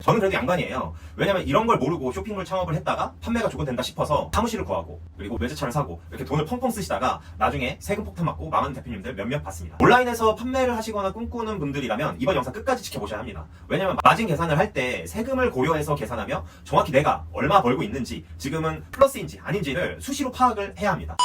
저는 그래도 양반이에요. 왜냐면 이런 걸 모르고 쇼핑몰 창업을 했다가 판매가 조금 된다 싶어서 사무실을 구하고 그리고 외제차를 사고 이렇게 돈을 펑펑 쓰시다가 나중에 세금 폭탄 맞고 망하는 대표님들 몇몇 봤습니다. 온라인에서 판매를 하시거나 꿈꾸는 분들이라면 이번 영상 끝까지 지켜보셔야 합니다. 왜냐면 마진 계산을 할 때 세금을 고려해서 계산하며 정확히 내가 얼마 벌고 있는지 지금은 플러스인지 아닌지를 수시로 파악을 해야 합니다.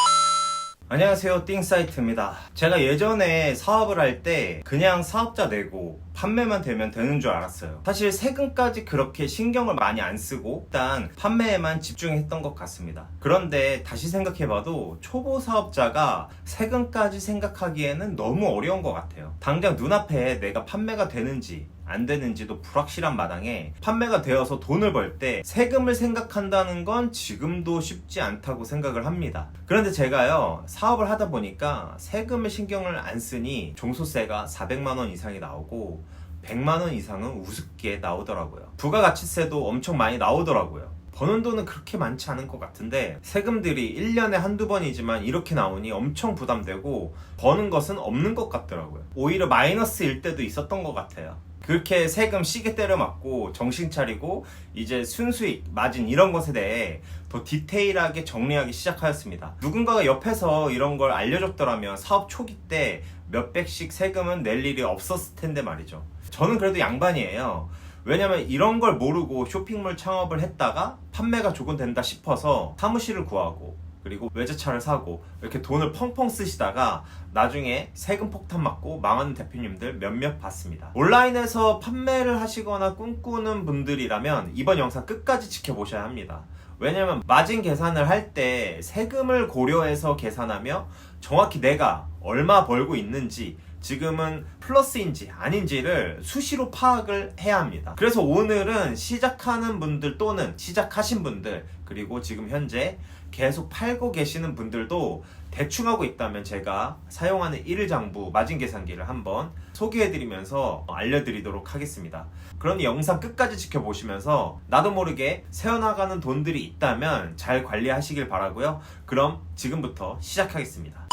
안녕하세요, 띵사이트입니다. 제가 예전에 사업을 할 때 그냥 사업자 내고 판매만 되면 되는 줄 알았어요. 사실 세금까지 그렇게 신경을 많이 안 쓰고 일단 판매에만 집중했던 것 같습니다. 그런데 다시 생각해봐도 초보 사업자가 세금까지 생각하기에는 너무 어려운 것 같아요. 당장 눈앞에 내가 판매가 되는지 안 되는지도 불확실한 마당에 판매가 되어서 돈을 벌 때 세금을 생각한다는 건 지금도 쉽지 않다고 생각을 합니다. 그런데 제가요, 사업을 하다 보니까 세금을 신경을 안 쓰니 종소세가 400만 원 이상이 나오고 100만 원 이상은 우습게 나오더라고요. 부가가치세도 엄청 많이 나오더라고요. 버는 돈은 그렇게 많지 않은 것 같은데 세금들이 1년에 한두 번이지만 이렇게 나오니 엄청 부담되고 버는 것은 없는 것 같더라고요. 오히려 마이너스일 때도 있었던 것 같아요. 그렇게 세금 시계 때려 맞고 정신 차리고 이제 순수익, 마진 이런 것에 대해 더 디테일하게 정리하기 시작하였습니다. 누군가가 옆에서 이런 걸 알려줬더라면 사업 초기 때 몇백씩 세금은 낼 일이 없었을 텐데 말이죠. 저는 그래도 양반이에요. 왜냐면 이런 걸 모르고 쇼핑몰 창업을 했다가 판매가 조금 된다 싶어서 사무실을 구하고 그리고 외제차를 사고 이렇게 돈을 펑펑 쓰시다가 나중에 세금 폭탄 맞고 망하는 대표님들 몇몇 봤습니다. 온라인에서 판매를 하시거나 꿈꾸는 분들이라면 이번 영상 끝까지 지켜보셔야 합니다. 왜냐면 마진 계산을 할 때 세금을 고려해서 계산하며 정확히 내가 얼마 벌고 있는지 지금은 플러스인지 아닌지를 수시로 파악을 해야 합니다. 그래서 오늘은 시작하는 분들 또는 시작하신 분들 그리고 지금 현재 계속 팔고 계시는 분들도 대충 하고 있다면 제가 사용하는 1일 장부 마진 계산기를 한번 소개해드리면서 알려드리도록 하겠습니다. 그러니 영상 끝까지 지켜보시면서 나도 모르게 새어나가는 돈들이 있다면 잘 관리하시길 바라고요. 그럼 지금부터 시작하겠습니다.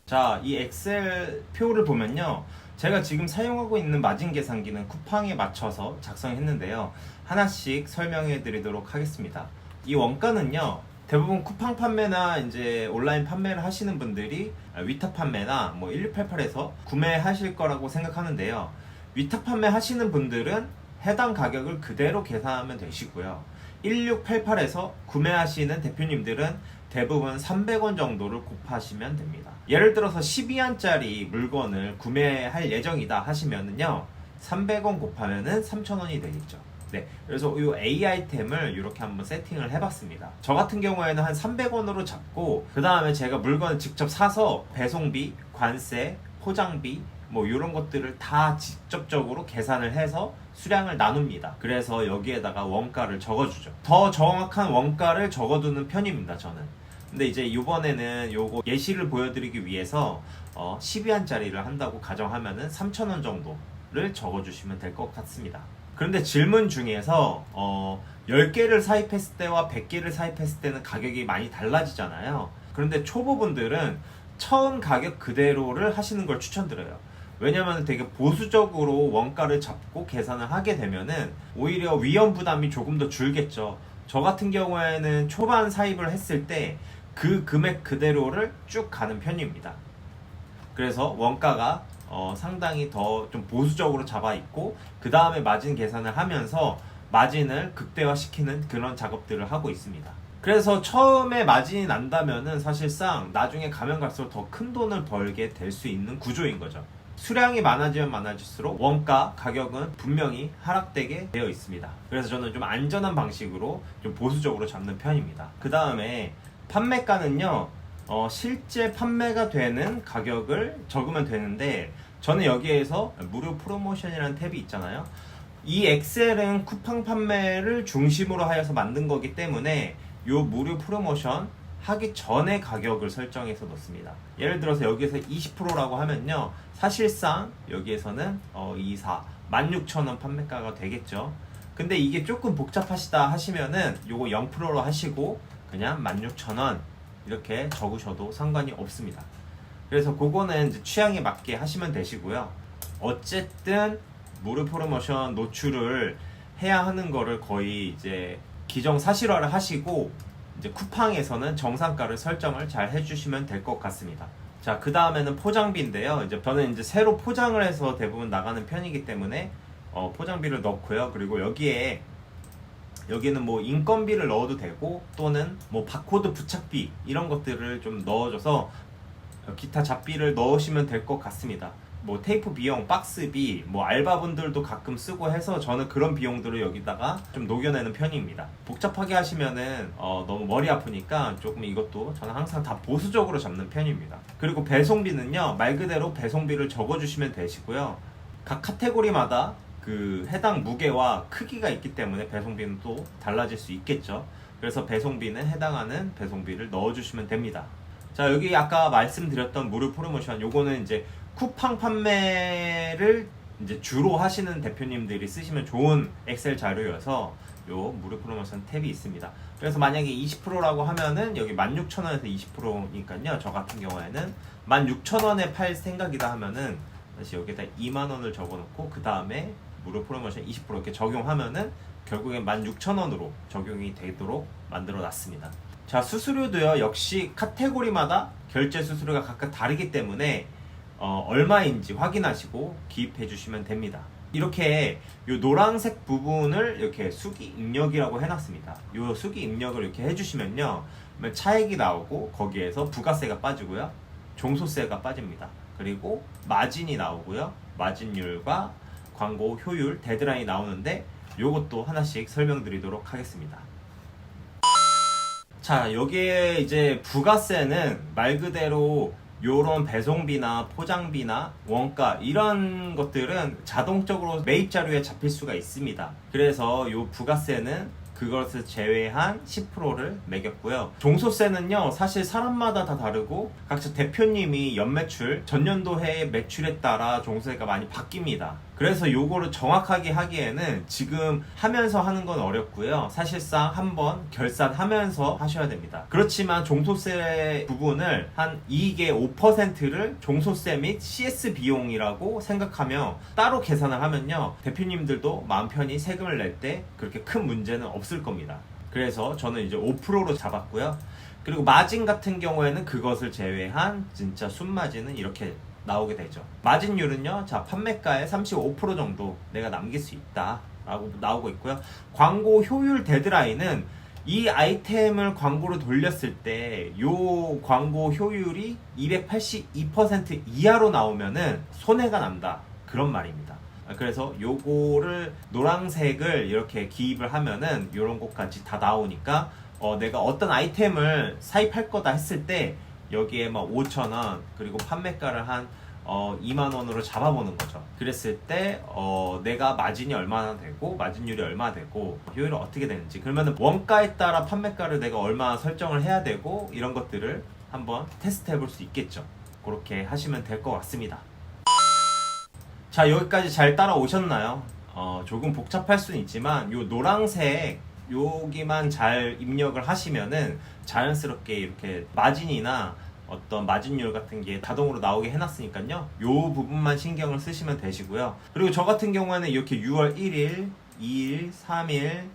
자, 이 엑셀 표를 보면요, 제가 지금 사용하고 있는 마진 계산기는 쿠팡에 맞춰서 작성했는데요, 하나씩 설명해 드리도록 하겠습니다. 이 원가는요, 대부분 쿠팡 판매나 이제 온라인 판매를 하시는 분들이 위탁 판매나 뭐 1688에서 구매하실 거라고 생각하는데요, 위탁 판매 하시는 분들은 해당 가격을 그대로 계산하면 되시고요, 1688에서 구매하시는 대표님들은 대부분 300원 정도를 곱하시면 됩니다. 예를 들어서 12안짜리 물건을 구매할 예정이다 하시면은요, 300원 곱하면은 3,000원이 되겠죠. 네, 그래서 이 A 아이템을 이렇게 한번 세팅을 해봤습니다. 저 같은 경우에는 한 300원으로 잡고 그 다음에 제가 물건을 직접 사서 배송비, 관세, 포장비 뭐 이런 것들을 다 직접적으로 계산을 해서 수량을 나눕니다. 그래서 여기에다가 원가를 적어주죠. 더 정확한 원가를 적어두는 편입니다, 저는. 근데 이제 이번에는 요거 예시를 보여드리기 위해서 12안짜리를 한다고 가정하면은 3,000원 정도를 적어주시면 될 것 같습니다. 그런데 질문 중에서 10개를 사입했을 때와 100개를 사입했을 때는 가격이 많이 달라지잖아요. 그런데 초보분들은 처음 가격 그대로를 하시는 걸 추천드려요. 왜냐면 되게 보수적으로 원가를 잡고 계산을 하게 되면은 오히려 위험 부담이 조금 더 줄겠죠. 저 같은 경우에는 초반 사입을 했을 때 그 금액 그대로를 쭉 가는 편입니다. 그래서 원가가 상당히 더 좀 보수적으로 잡아 있고 그 다음에 마진 계산을 하면서 마진을 극대화시키는 그런 작업들을 하고 있습니다. 그래서 처음에 마진이 난다면은 사실상 나중에 가면 갈수록 더 큰 돈을 벌게 될 수 있는 구조인 거죠. 수량이 많아지면 많아질수록 원가, 가격은 분명히 하락되게 되어 있습니다. 그래서 저는 좀 안전한 방식으로 좀 보수적으로 잡는 편입니다. 그 다음에 판매가는요, 실제 판매가 되는 가격을 적으면 되는데 저는 여기에서 무료 프로모션이라는 탭이 있잖아요. 이 엑셀은 쿠팡 판매를 중심으로 하여서 만든 거기 때문에 이 무료 프로모션 하기 전에 가격을 설정해서 넣습니다. 예를 들어서 여기에서 20%라고 하면요, 사실상 여기에서는 16,000원 판매가가 되겠죠. 근데 이게 조금 복잡하시다 하시면은 요거 0%로 하시고 그냥 16,000원 이렇게 적으셔도 상관이 없습니다. 그래서 그거는 이제 취향에 맞게 하시면 되시고요. 어쨌든 무료 프로모션 노출을 해야 하는 거를 거의 이제 기정사실화를 하시고 이제 쿠팡에서는 정상가를 설정을 잘 해주시면 될 것 같습니다. 자, 그 다음에는 포장비인데요. 이제 저는 이제 새로 포장을 해서 대부분 나가는 편이기 때문에 포장비를 넣고요. 그리고 여기는 뭐 인건비를 넣어도 되고 또는 뭐 바코드 부착비 이런 것들을 좀 넣어줘서 기타 잡비를 넣으시면 될 것 같습니다. 뭐 테이프 비용, 박스비, 뭐 알바분들도 가끔 쓰고 해서 저는 그런 비용들을 여기다가 좀 녹여내는 편입니다. 복잡하게 하시면은 너무 머리 아프니까 조금 이것도 저는 항상 다 보수적으로 잡는 편입니다. 그리고 배송비는요, 말 그대로 배송비를 적어주시면 되시고요. 각 카테고리마다 그 해당 무게와 크기가 있기 때문에 배송비는 또 달라질 수 있겠죠. 그래서 배송비는 해당하는 배송비를 넣어주시면 됩니다. 자, 여기 아까 말씀드렸던 무료 프로모션, 요거는 이제 쿠팡 판매를 이제 주로 하시는 대표님들이 쓰시면 좋은 엑셀 자료여서 요 무료 프로모션 탭이 있습니다. 그래서 만약에 20%라고 하면은 여기 16,000원에서 20%니까요. 저 같은 경우에는 16,000원에 팔 생각이다 하면은 다시 여기다 2만원을 적어놓고 그 다음에 무료 프로모션 20% 이렇게 적용하면은 결국엔 16,000원으로 적용이 되도록 만들어 놨습니다. 자, 수수료도요, 역시 카테고리마다 결제 수수료가 각각 다르기 때문에 얼마인지 확인하시고 기입해 주시면 됩니다. 이렇게 요 노란색 부분을 이렇게 수기 입력이라고 해놨습니다. 요 수기 입력을 이렇게 해주시면요, 차액이 나오고 거기에서 부가세가 빠지고요, 종소세가 빠집니다. 그리고 마진이 나오고요, 마진율과 광고 효율, 데드라인이 나오는데 요것도 하나씩 설명드리도록 하겠습니다. 자, 여기에 이제 부가세는 말 그대로 요런 배송비나 포장비나 원가 이런 것들은 자동적으로 매입 자료에 잡힐 수가 있습니다. 그래서 요 부가세는 그것을 제외한 10%를 매겼고요. 종소세는요, 사실 사람마다 다 다르고 각자 대표님이 연매출, 전년도해 매출에 따라 종소세가 많이 바뀝니다. 그래서 요거를 정확하게 하기에는 지금 하면서 하는 건 어렵고요. 사실상 한번 결산하면서 하셔야 됩니다. 그렇지만 종소세 부분을 한 이익의 5%를 종소세 및 CS 비용이라고 생각하며 따로 계산을 하면요, 대표님들도 마음 편히 세금을 낼 때 그렇게 큰 문제는 없을 겁니다. 그래서 저는 이제 5%로 잡았고요. 그리고 마진 같은 경우에는 그것을 제외한 진짜 순마진은 이렇게 나오게 되죠. 마진율은요, 자, 판매가의 35% 정도 내가 남길 수 있다 라고 나오고 있고요. 광고 효율 데드라인은 이 아이템을 광고로 돌렸을 때 요 광고 효율이 282% 이하로 나오면은 손해가 난다, 그런 말입니다. 그래서 요거를 노란색을 이렇게 기입을 하면은 요런 것까지 다 나오니까 내가 어떤 아이템을 사입할 거다 했을 때 여기에 막 5,000원 그리고 판매가를 한 2만원으로 잡아보는 거죠. 그랬을 때 내가 마진이 얼마나 되고 마진율이 얼마나 되고 효율이 어떻게 되는지, 그러면 원가에 따라 판매가를 내가 얼마나 설정을 해야 되고 이런 것들을 한번 테스트 해볼 수 있겠죠. 그렇게 하시면 될 것 같습니다. 자, 여기까지 잘 따라오셨나요? 조금 복잡할 수는 있지만 요 노란색 여기만 잘 입력을 하시면은 자연스럽게 이렇게 마진이나 어떤 마진율 같은 게 자동으로 나오게 해놨으니까요, 요 부분만 신경을 쓰시면 되시고요. 그리고 저 같은 경우에는 이렇게 6월 1일, 2일, 3일,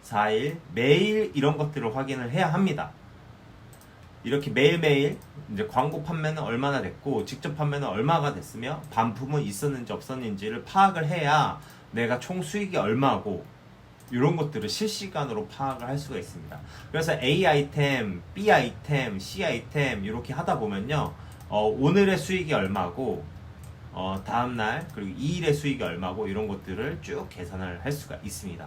4일 매일 이런 것들을 확인을 해야 합니다. 이렇게 매일매일 이제 광고 판매는 얼마나 됐고 직접 판매는 얼마가 됐으며 반품은 있었는지 없었는지를 파악을 해야 내가 총 수익이 얼마고 이런 것들을 실시간으로 파악을 할 수가 있습니다. 그래서 A 아이템, B 아이템, C 아이템 이렇게 하다 보면요, 오늘의 수익이 얼마고 다음날 그리고 2일의 수익이 얼마고 이런 것들을 쭉 계산을 할 수가 있습니다.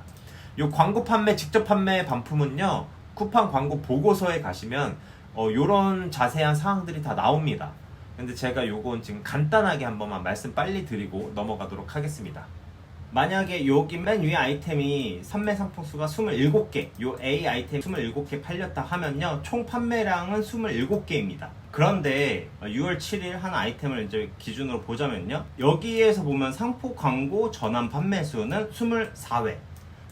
이 광고 판매, 직접 판매 반품은요, 쿠팡 광고 보고서에 가시면 요런 자세한 사항들이 다 나옵니다. 근데 제가 요건 지금 간단하게 한 번만 말씀 빨리 드리고 넘어가도록 하겠습니다. 만약에 여기 맨 위에 아이템이 판매 상품수가 27개, 요 A 아이템 27개 팔렸다 하면요, 총 판매량은 27개입니다. 그런데 6월 7일 한 아이템을 이제 기준으로 보자면요, 여기에서 보면 상포 광고 전환 판매 수는 24회,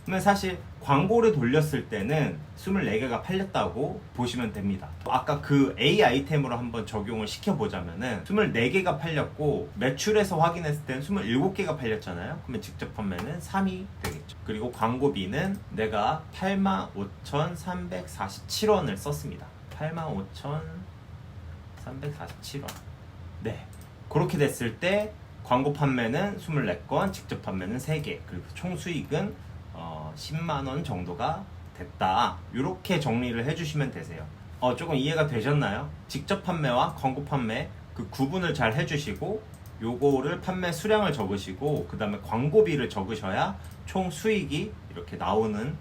그러면 사실 광고를 돌렸을 때는 24개가 팔렸다고 보시면 됩니다. 아까 그 A 아이템으로 한번 적용을 시켜보자면은 24개가 팔렸고 매출에서 확인했을 때는 27개가 팔렸잖아요. 그러면 직접 판매는 3이 되겠죠. 그리고 광고비는 내가 85,347원을 썼습니다. 85,347원. 네. 그렇게 됐을 때 광고 판매는 24건, 직접 판매는 3개. 그리고 총 수익은 10만원 정도가 됐다. 이렇게 정리를 해주시면 되세요. 조금 이해가 되셨나요? 직접 판매와 광고 판매 그 구분을 잘 해주시고 요거를 판매 수량을 적으시고 그 다음에 광고비를 적으셔야 총 수익이 이렇게 나오는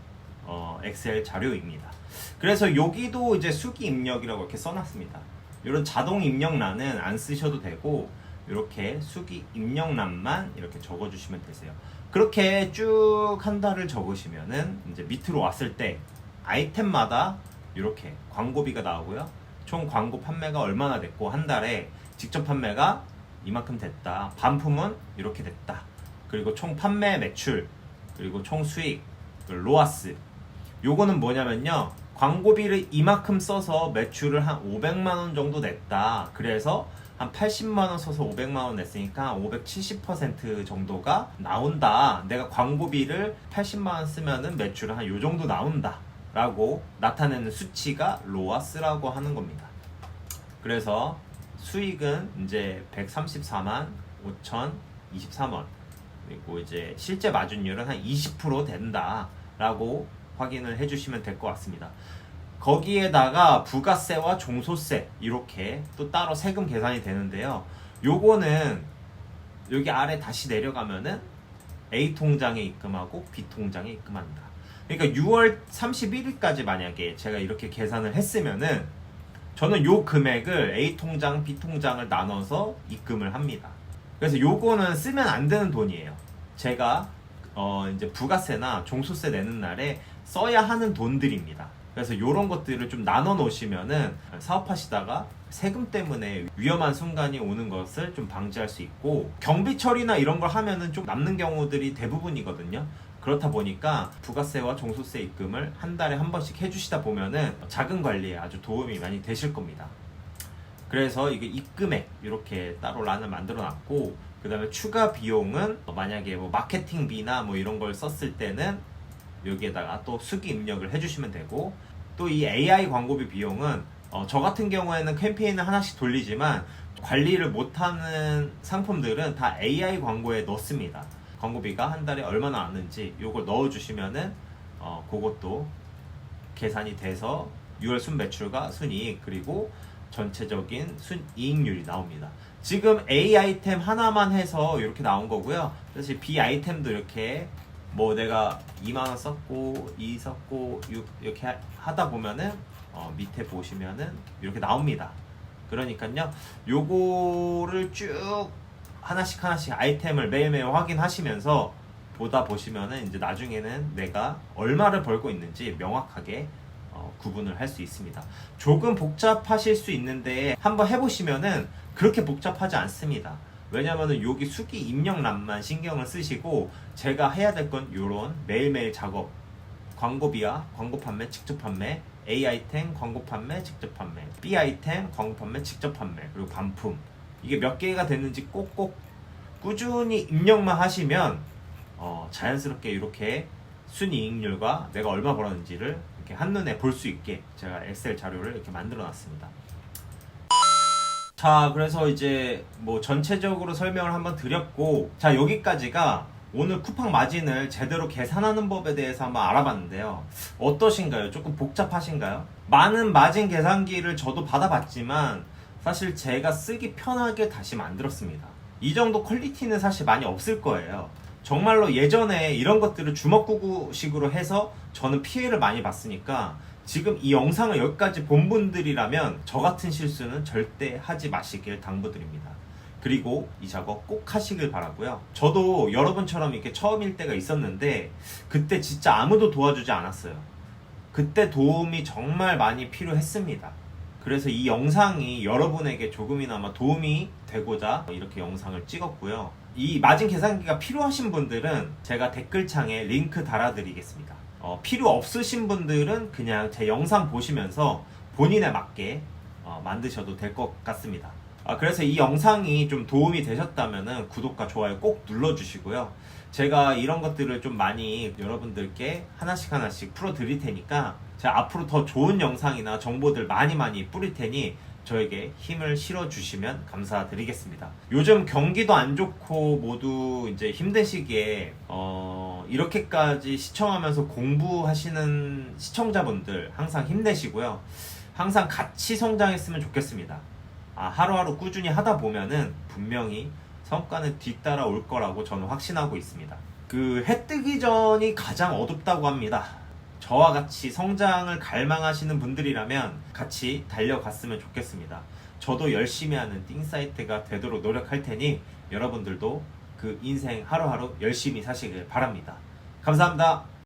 엑셀 자료입니다. 그래서 여기도 이제 수기 입력이라고 이렇게 써놨습니다. 이런 자동 입력란은 안 쓰셔도 되고 이렇게 수기 입력란만 이렇게 적어주시면 되세요. 그렇게 쭉 한 달을 적으시면은 이제 밑으로 왔을 때 아이템마다 이렇게 광고비가 나오고요. 총 광고 판매가 얼마나 됐고 한 달에 직접 판매가 이만큼 됐다. 반품은 이렇게 됐다. 그리고 총 판매 매출, 그리고 총 수익, 로아스. 요거는 뭐냐면요. 광고비를 이만큼 써서 매출을 한 500만원 정도 냈다. 그래서 한 80만원 써서 500만원 냈으니까 570% 정도가 나온다. 내가 광고비를 80만원 쓰면은 매출은 한 요 정도 나온다. 라고 나타내는 수치가 로아스라고 하는 겁니다. 그래서 수익은 이제 134만 5,023원. 그리고 이제 실제 마진율은 한 20% 된다. 라고 확인을 해주시면 될 것 같습니다. 거기에다가 부가세와 종소세 이렇게 또 따로 세금 계산이 되는데요. 요거는 여기 아래 다시 내려가면은 A 통장에 입금하고 B 통장에 입금한다. 그러니까 6월 31일까지 만약에 제가 이렇게 계산을 했으면은 저는 요 금액을 A 통장, B 통장을 나눠서 입금을 합니다. 그래서 요거는 쓰면 안 되는 돈이에요. 제가 이제 부가세나 종소세 내는 날에 써야 하는 돈들입니다. 그래서 이런 것들을 좀 나눠 놓으시면은 사업하시다가 세금 때문에 위험한 순간이 오는 것을 좀 방지할 수 있고 경비 처리나 이런 걸 하면은 좀 남는 경우들이 대부분이거든요. 그렇다 보니까 부가세와 종소세 입금을 한 달에 한 번씩 해주시다 보면은 자금 관리에 아주 도움이 많이 되실 겁니다. 그래서 이게 입금액 이렇게 따로 란을 만들어 놨고 그 다음에 추가 비용은 만약에 뭐 마케팅비나 뭐 이런 걸 썼을 때는 여기에다가 또 수기 입력을 해주시면 되고 또 이 AI 광고비 비용은 저 같은 경우에는 캠페인을 하나씩 돌리지만 관리를 못하는 상품들은 다 AI 광고에 넣습니다. 광고비가 한 달에 얼마나 나왔는지 요걸 넣어주시면은 그것도 계산이 돼서 6월 순매출과 순이익 그리고 전체적인 순이익률이 나옵니다. 지금 A 아이템 하나만 해서 이렇게 나온 거고요. 사실 B 아이템도 이렇게 뭐 내가 2만원 썼고 2 썼고 6 이렇게 하다 보면은 밑에 보시면은 이렇게 나옵니다. 그러니까요 요거를 쭉 하나씩 아이템을 매일매일 확인하시면서 보다 보시면은 이제 나중에는 내가 얼마를 벌고 있는지 명확하게 구분을 할 수 있습니다. 조금 복잡하실 수 있는데 한번 해보시면은 그렇게 복잡하지 않습니다. 왜냐면은 여기 수기 입력란만 신경을 쓰시고 제가 해야 될 건 요런 매일매일 작업 광고비와 광고 판매, 직접 판매 A 아이템 광고 판매, 직접 판매 B 아이템 광고 판매, 직접 판매 그리고 반품 이게 몇 개가 됐는지 꼭꼭 꾸준히 입력만 하시면 자연스럽게 이렇게 순이익률과 내가 얼마 벌었는지를 이렇게 한눈에 볼 수 있게 제가 엑셀 자료를 이렇게 만들어 놨습니다. 자, 그래서 이제 뭐 전체적으로 설명을 한번 드렸고 자, 여기까지가 오늘 쿠팡 마진을 제대로 계산하는 법에 대해서 한번 알아봤는데요. 어떠신가요? 조금 복잡하신가요? 많은 마진 계산기를 저도 받아봤지만 사실 제가 쓰기 편하게 다시 만들었습니다. 이 정도 퀄리티는 사실 많이 없을 거예요. 정말로 예전에 이런 것들을 주먹구구식으로 해서 저는 피해를 많이 봤으니까 지금 이 영상을 여기까지 본 분들이라면 저 같은 실수는 절대 하지 마시길 당부드립니다. 그리고 이 작업 꼭 하시길 바라고요. 저도 여러분처럼 이렇게 처음일 때가 있었는데 그때 진짜 아무도 도와주지 않았어요. 그때 도움이 정말 많이 필요했습니다. 그래서 이 영상이 여러분에게 조금이나마 도움이 되고자 이렇게 영상을 찍었고요. 이 마진 계산기가 필요하신 분들은 제가 댓글창에 링크 달아드리겠습니다. 필요 없으신 분들은 그냥 제 영상 보시면서 본인에 맞게 만드셔도 될 것 같습니다. 그래서 이 영상이 좀 도움이 되셨다면 구독과 좋아요 꼭 눌러주시고요. 제가 이런 것들을 좀 많이 여러분들께 하나씩 풀어드릴 테니까 제가 앞으로 더 좋은 영상이나 정보들 많이 뿌릴 테니 저에게 힘을 실어주시면 감사드리겠습니다. 요즘 경기도 안 좋고 모두 이제 힘든 시기에 이렇게까지 시청하면서 공부하시는 시청자분들 항상 힘내시고요. 항상 같이 성장했으면 좋겠습니다. 하루하루 꾸준히 하다 보면은 분명히 성과는 뒤따라 올 거라고 저는 확신하고 있습니다. 해 뜨기 전이 가장 어둡다고 합니다. 저와 같이 성장을 갈망하시는 분들이라면 같이 달려갔으면 좋겠습니다. 저도 열심히 하는 띵사이트가 되도록 노력할 테니 여러분들도 그 인생 하루하루 열심히 사시길 바랍니다. 감사합니다.